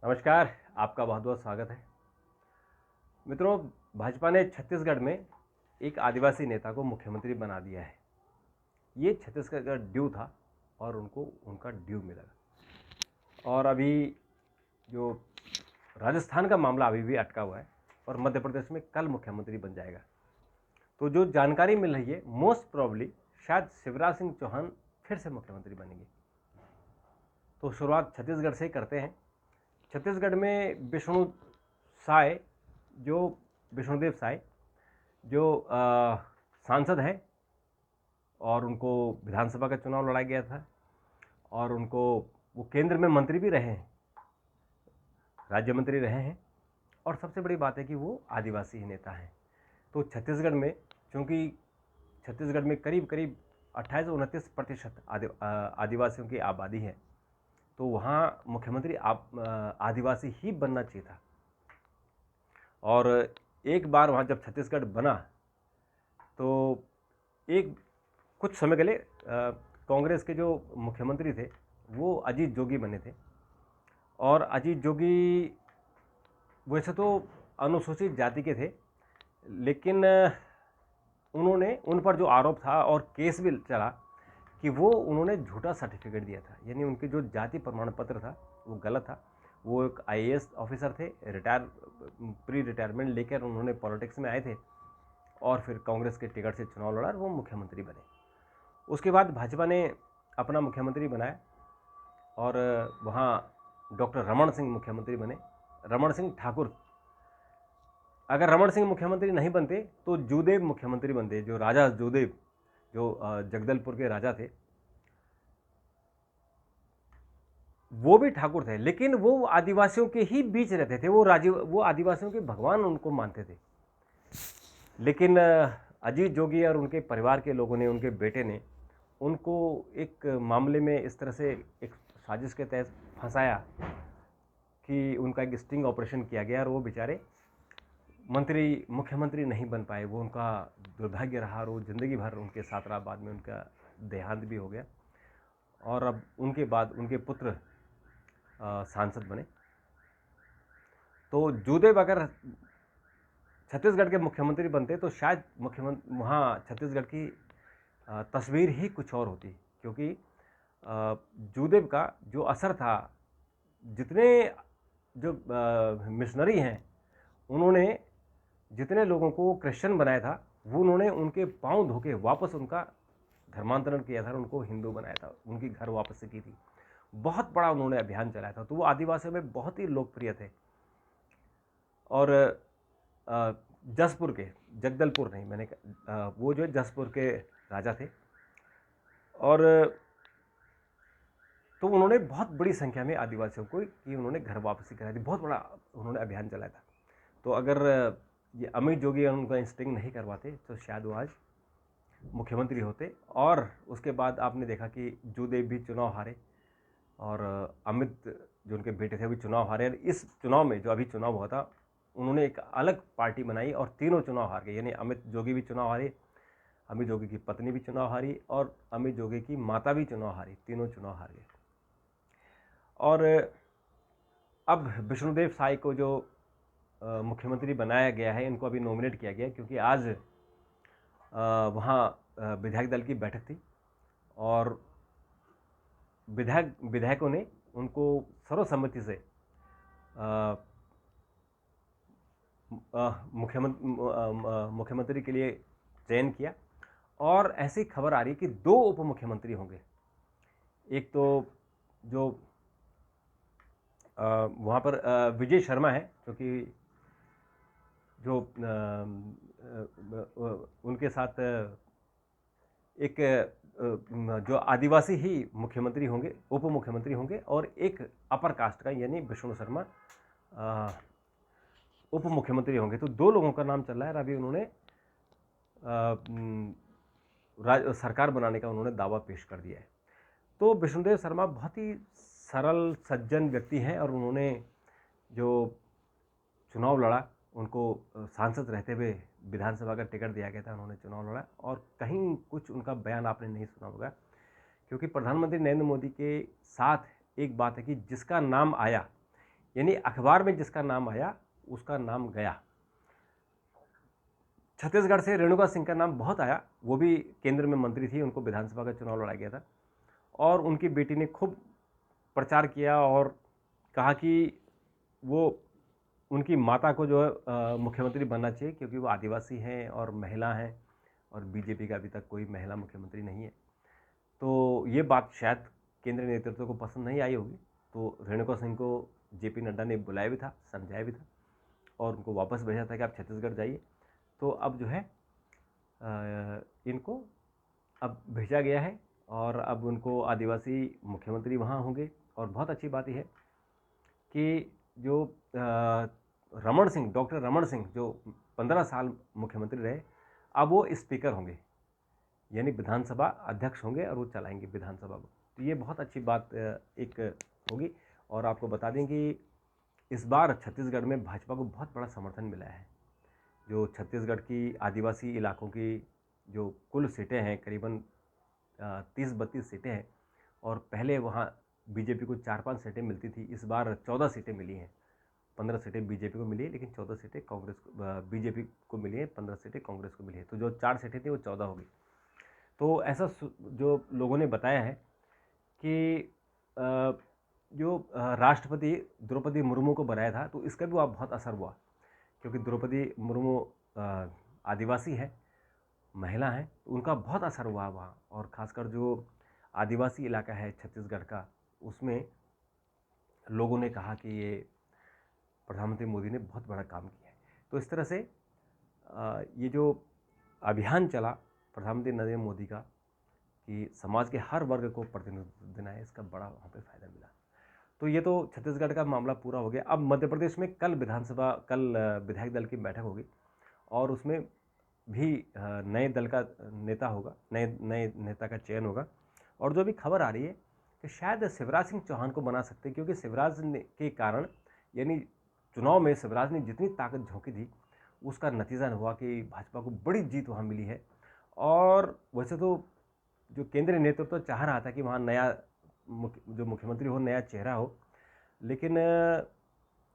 नमस्कार। आपका बहुत बहुत स्वागत है। मित्रों, भाजपा ने छत्तीसगढ़ में एक आदिवासी नेता को मुख्यमंत्री बना दिया है। ये छत्तीसगढ़ का ड्यू था और उनको उनका ड्यू मिला। और अभी जो राजस्थान का मामला अभी भी अटका हुआ है और मध्य प्रदेश में कल मुख्यमंत्री बन जाएगा। तो जो जानकारी मिल रही है, मोस्ट प्रॉब्ली शायद शिवराज सिंह चौहान फिर से मुख्यमंत्री बनेंगे। तो शुरुआत छत्तीसगढ़ से ही करते हैं। छत्तीसगढ़ में विष्णु साय जो विष्णुदेव साय जो सांसद हैं और उनको विधानसभा का चुनाव लड़ाया गया था और उनको वो केंद्र में मंत्री भी रहे हैं, राज्य मंत्री रहे हैं। और सबसे बड़ी बात है कि वो आदिवासी नेता हैं। तो छत्तीसगढ़ में, चूँकि छत्तीसगढ़ में करीब करीब 28-29% आदिवासियों की आबादी है, तो वहाँ मुख्यमंत्री आदिवासी ही बनना चाहिए था। और एक बार वहाँ जब छत्तीसगढ़ बना तो एक कुछ समय के लिए कांग्रेस के जो मुख्यमंत्री थे वो अजीत जोगी बने थे। और अजीत जोगी वैसे तो अनुसूचित जाति के थे, लेकिन उन्होंने उन पर जो आरोप था और केस भी चला कि वो उन्होंने झूठा सर्टिफिकेट दिया था, यानी उनके जो जाति प्रमाण पत्र था वो गलत था। वो एक आईएएस ऑफिसर थे, प्री रिटायरमेंट लेकर उन्होंने पॉलिटिक्स में आए थे और फिर कांग्रेस के टिकट से चुनाव लड़ा और वो मुख्यमंत्री बने। उसके बाद भाजपा ने अपना मुख्यमंत्री बनाया और वहाँ डॉक्टर रमन सिंह मुख्यमंत्री बने, रमन सिंह ठाकुर। अगर रमन सिंह मुख्यमंत्री नहीं बनते तो जूदेव मुख्यमंत्री बनते, जो राजा जूदेव, जो जगदलपुर के राजा थे, वो भी ठाकुर थे, लेकिन वो आदिवासियों के ही बीच रहते थे। वो आदिवासियों के भगवान उनको मानते थे। लेकिन अजीत जोगी और उनके परिवार के लोगों ने, उनके बेटे ने उनको एक मामले में इस तरह से एक साजिश के तहत फंसाया कि उनका एक स्टिंग ऑपरेशन किया गया और वो बेचारे मुख्यमंत्री नहीं बन पाए। वो उनका दुर्भाग्य रहा और वो ज़िंदगी भर उनके साथ रहा। बाद में उनका देहांत भी हो गया और अब उनके बाद उनके पुत्र सांसद बने। तो जूदेव अगर छत्तीसगढ़ के मुख्यमंत्री बनते तो शायद मुख्यमंत्री वहाँ छत्तीसगढ़ की तस्वीर ही कुछ और होती, क्योंकि जूदेव का जो असर था, जितने जो मिशनरी हैं उन्होंने जितने लोगों को क्रिश्चियन बनाया था, वो उन्होंने उनके पांव धो के वापस उनका धर्मांतरण किया था, उनको हिंदू बनाया था, उनकी घर वापस से की थी। बहुत बड़ा उन्होंने अभियान चलाया था। तो वो आदिवासियों में बहुत ही लोकप्रिय थे। और जसपुर के, जगदलपुर नहीं, वो जो जसपुर के राजा थे और तो उन्होंने बहुत बड़ी संख्या में आदिवासियों को कि उन्होंने घर वापसी कराई थी। बहुत बड़ा उन्होंने अभियान चलाया था। तो अगर ये अमित जोगी उनका इंस्टिंग नहीं करवाते तो शायद वो आज मुख्यमंत्री होते। और उसके बाद आपने देखा कि जूदेव भी चुनाव हारे और अमित जो उनके बेटे थे भी चुनाव हारे। और इस चुनाव में जो अभी चुनाव हुआ था, उन्होंने एक अलग पार्टी बनाई और तीनों चुनाव हार गए। यानी अमित जोगी भी चुनाव हारे, अमित जोगी की पत्नी भी चुनाव हारी और अमित जोगी की माता भी चुनाव हारी, तीनों चुनाव हार गए। और अब विष्णुदेव साय को जो मुख्यमंत्री बनाया गया है, इनको अभी नॉमिनेट किया गया, क्योंकि आज वहाँ विधायक दल की बैठक थी और विधायकों ने उनको सर्वसम्मति से मुख्यमंत्री के लिए चयन किया। और ऐसी खबर आ रही है कि 2 उप मुख्यमंत्री होंगे। एक तो जो वहाँ पर विजय शर्मा है, क्योंकि जो उनके साथ एक जो आदिवासी ही मुख्यमंत्री होंगे, उप मुख्यमंत्री होंगे, और एक अपर कास्ट का यानी विष्णु शर्मा उप मुख्यमंत्री होंगे। तो 2 लोगों का नाम चल रहा है और अभी उन्होंने सरकार बनाने का उन्होंने दावा पेश कर दिया है। तो विष्णुदेव शर्मा बहुत ही सरल सज्जन व्यक्ति हैं और उन्होंने जो चुनाव लड़ा, उनको सांसद रहते हुए विधानसभा का टिकट दिया गया था, उन्होंने चुनाव लड़ा। और कहीं कुछ उनका बयान आपने नहीं सुना होगा, क्योंकि प्रधानमंत्री नरेंद्र मोदी के साथ एक बात है कि जिसका नाम आया, यानी अखबार में जिसका नाम आया उसका नाम गया। छत्तीसगढ़ से रेणुका सिंह का नाम बहुत आया, वो भी केंद्र में मंत्री थी, उनको विधानसभा का चुनाव लड़ा गया था और उनकी बेटी ने खूब प्रचार किया और कहा कि वो उनकी माता को जो है मुख्यमंत्री बनना चाहिए क्योंकि वो आदिवासी हैं और महिला हैं और बीजेपी का अभी तक कोई महिला मुख्यमंत्री नहीं है। तो ये बात शायद केंद्रीय नेतृत्व को पसंद नहीं आई होगी, तो रेणुका सिंह को जेपी नड्डा ने बुलाया भी था, समझाया भी था और उनको वापस भेजा था कि आप छत्तीसगढ़ जाइए। तो अब जो है इनको अब भेजा गया है और अब उनको आदिवासी मुख्यमंत्री वहाँ होंगे। और बहुत अच्छी बात यह है कि जो रमन सिंह, डॉक्टर रमन सिंह जो 15 साल मुख्यमंत्री रहे, अब वो स्पीकर होंगे, यानी विधानसभा अध्यक्ष होंगे और वो चलाएंगे विधानसभा को। तो ये बहुत अच्छी बात एक होगी। और आपको बता दें कि इस बार छत्तीसगढ़ में भाजपा को बहुत बड़ा समर्थन मिला है। जो छत्तीसगढ़ की आदिवासी इलाकों की जो कुल सीटें हैं, करीबन 30-32 सीटें हैं और पहले वहाँ बीजेपी को 4-5 सीटें मिलती थी, इस बार 14 सीटें मिली हैं। 15 सीटें बीजेपी को मिली है लेकिन 14 सीटें कांग्रेस को, बीजेपी को मिली है, 15 सीटें कांग्रेस को मिली है। तो जो 4 सीटें थी वो 14 हो गई। तो ऐसा जो लोगों ने बताया है कि जो राष्ट्रपति द्रौपदी मुर्मू को बनाया था तो इसका भी बहुत असर हुआ क्योंकि द्रौपदी मुर्मू आदिवासी है, महिला हैं, तो उनका बहुत असर हुआ वहाँ। और ख़ासकर जो आदिवासी इलाका है छत्तीसगढ़ का, उसमें लोगों ने कहा कि ये प्रधानमंत्री मोदी ने बहुत बड़ा काम किया है। तो इस तरह से ये जो अभियान चला प्रधानमंत्री नरेंद्र मोदी का कि समाज के हर वर्ग को प्रतिनिधित्व देना है, इसका बड़ा वहाँ पे फ़ायदा मिला। तो ये तो छत्तीसगढ़ का मामला पूरा हो गया। अब मध्य प्रदेश में कल विधायक दल की बैठक होगी और उसमें भी नए दल का नेता होगा, नए नेता का चयन होगा। और जो भी खबर आ रही है कि शायद शिवराज सिंह चौहान को बना सकते हैं क्योंकि शिवराज के कारण, यानी चुनाव में शिवराज ने जितनी ताकत झोंकी थी उसका नतीजा हुआ कि भाजपा को बड़ी जीत वहाँ मिली है। और वैसे तो जो केंद्रीय नेतृत्व चाह रहा था कि वहाँ नया जो मुख्यमंत्री हो, नया चेहरा हो, लेकिन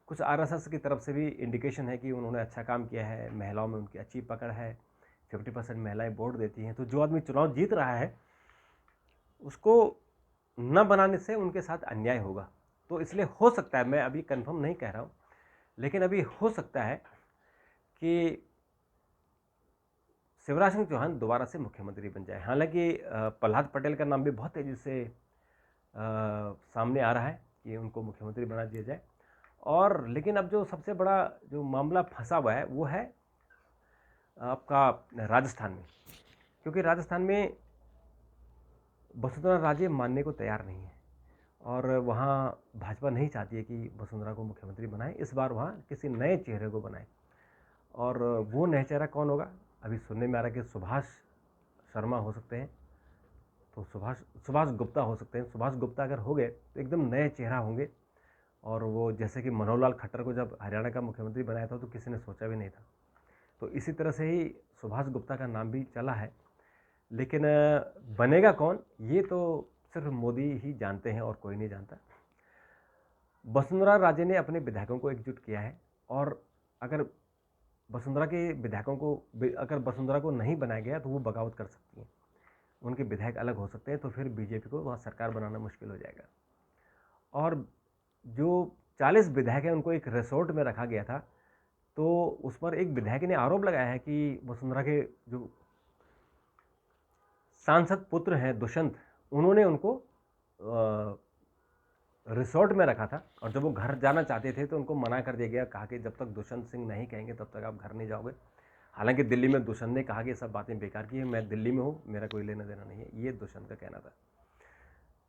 कुछ आरएसएस की तरफ से भी इंडिकेशन है कि उन्होंने अच्छा काम किया है, महिलाओं में उनकी अच्छी पकड़ है, 50% महिलाएं वोट देती हैं। तो जो आदमी चुनाव जीत रहा है उसको न बनाने से उनके साथ अन्याय होगा। तो इसलिए हो सकता है, मैं अभी कंफर्म नहीं कह रहा हूँ, लेकिन अभी हो सकता है कि शिवराज सिंह चौहान दोबारा से मुख्यमंत्री बन जाए। हालांकि प्रहलाद पटेल का नाम भी बहुत तेज़ी से सामने आ रहा है कि उनको मुख्यमंत्री बना दिया जाए। और लेकिन अब जो सबसे बड़ा जो मामला फंसा हुआ है वो है आपका राजस्थान में, क्योंकि राजस्थान में वसुंधरा राजे मानने को तैयार नहीं है और वहाँ भाजपा नहीं चाहती है कि वसुंधरा को मुख्यमंत्री बनाए। इस बार वहाँ किसी नए चेहरे को बनाए और वो नया चेहरा कौन होगा? अभी सुनने में आ रहा है कि सुभाष शर्मा हो सकते हैं, तो सुभाष गुप्ता हो सकते हैं। सुभाष गुप्ता अगर हो गए तो एकदम नए चेहरा होंगे और वो जैसे कि मनोहर लाल खट्टर को जब हरियाणा का मुख्यमंत्री बनाया था तो किसी ने सोचा भी नहीं था। तो इसी तरह से ही सुभाष गुप्ता का नाम भी चला है, लेकिन बनेगा कौन ये तो सिर्फ मोदी ही जानते हैं और कोई नहीं जानता। वसुंधरा राजे ने अपने विधायकों को एकजुट किया है और अगर वसुंधरा को नहीं बनाया गया तो वो बगावत कर सकती हैं, उनके विधायक अलग हो सकते हैं, तो फिर बीजेपी को वहाँ सरकार बनाना मुश्किल हो जाएगा। और जो 40 विधायक हैं उनको एक रिसोर्ट में रखा गया था, तो उस पर एक विधायक ने आरोप लगाया है कि वसुंधरा के जो सांसद पुत्र हैं दुष्यंत, उन्होंने उनको रिसोर्ट में रखा था और जब वो घर जाना चाहते थे तो उनको मना कर दिया गया, कहा कि जब तक दुष्यंत सिंह नहीं कहेंगे तब तक आप घर नहीं जाओगे। हालांकि दिल्ली में दुष्यंत ने कहा कि सब बातें बेकार की है, मैं दिल्ली में हूँ, मेरा कोई लेना देना नहीं है, ये दुष्यंत का कहना था।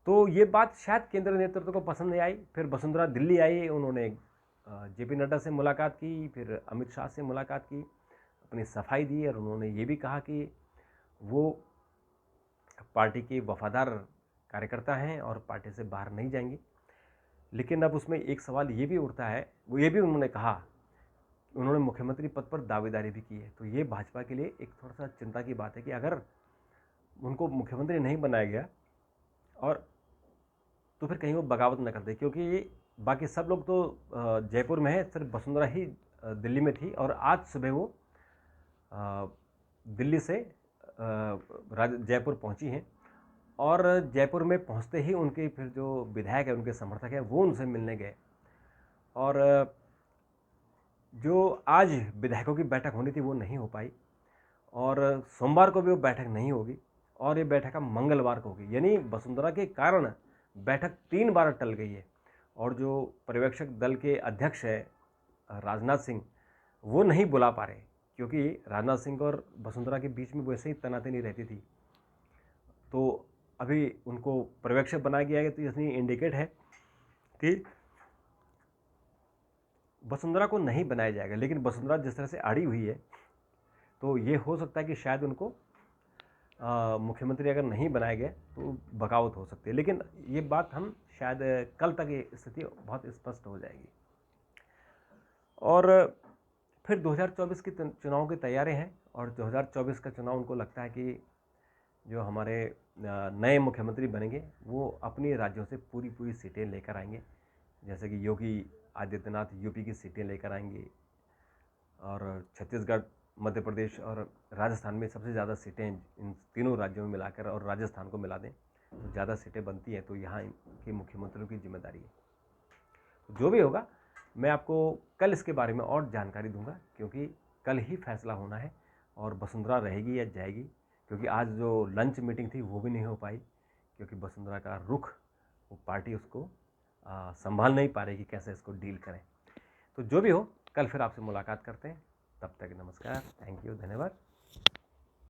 तो ये बात शायद केंद्रीय नेतृत्व को पसंद नहीं आई। फिर वसुंधरा दिल्ली आई, उन्होंने जेपी नड्डा से मुलाकात की, फिर अमित शाह से मुलाकात की, अपनी सफाई दी और उन्होंने ये भी कहा कि वो पार्टी के वफादार कार्यकर्ता हैं और पार्टी से बाहर नहीं जाएंगी। लेकिन अब उसमें एक सवाल ये भी उठता है, वो ये भी उन्होंने कहा, उन्होंने मुख्यमंत्री पद पर दावेदारी भी की है। तो ये भाजपा के लिए एक थोड़ा सा चिंता की बात है कि अगर उनको मुख्यमंत्री नहीं बनाया गया और तो फिर कहीं वो बगावत न कर दे, क्योंकि बाकी सब लोग तो जयपुर में है, सिर्फ वसुंधरा ही दिल्ली में थी। और आज सुबह वो दिल्ली से जयपुर पहुंची हैं। और जयपुर में पहुंचते ही उनके फिर जो विधायक है, उनके समर्थक हैं, वो उनसे मिलने गए। और जो आज विधायकों की बैठक होनी थी वो नहीं हो पाई, और सोमवार को भी वो बैठक नहीं होगी, और ये बैठक अब मंगलवार को होगी। यानी वसुंधरा के कारण बैठक 3 बार टल गई है। और जो पर्यवेक्षक दल के अध्यक्ष है राजनाथ सिंह, वो नहीं बुला पा रहे, क्योंकि राजनाथ सिंह और वसुंधरा के बीच में वैसे ही तनातनी रहती थी। तो अभी उनको पर्यवेक्षक बनाया गया है, तो इसलिए इंडिकेट है कि वसुंधरा को नहीं बनाया जाएगा। लेकिन वसुंधरा जिस तरह से अड़ी हुई है, तो ये हो सकता है कि शायद उनको मुख्यमंत्री अगर नहीं बनाए गए तो बगावत हो सकती है। लेकिन ये बात हम शायद कल तक ये स्थिति बहुत स्पष्ट हो जाएगी। और फिर 2024 की चुनाव की तैयारी हैं, और 2024 का चुनाव उनको लगता है कि जो हमारे नए मुख्यमंत्री बनेंगे वो अपनी राज्यों से पूरी पूरी सीटें लेकर आएंगे। जैसे कि योगी आदित्यनाथ यूपी की सीटें लेकर आएंगे, और छत्तीसगढ़, मध्य प्रदेश और राजस्थान में सबसे ज़्यादा सीटें इन तीनों राज्यों में मिलाकर, और राजस्थान को मिला दें तो ज़्यादा सीटें बनती हैं। तो यहाँ के मुख्यमंत्रियों की जिम्मेदारी है। तो जो भी होगा, मैं आपको कल इसके बारे में और जानकारी दूंगा, क्योंकि कल ही फैसला होना है और वसुंधरा रहेगी या जाएगी। क्योंकि आज जो लंच मीटिंग थी वो भी नहीं हो पाई, क्योंकि वसुंधरा का रुख, वो पार्टी उसको संभाल नहीं पा रही कि कैसे इसको डील करें। तो जो भी हो, कल फिर आपसे मुलाकात करते हैं। तब तक नमस्कार, थैंक यू, धन्यवाद।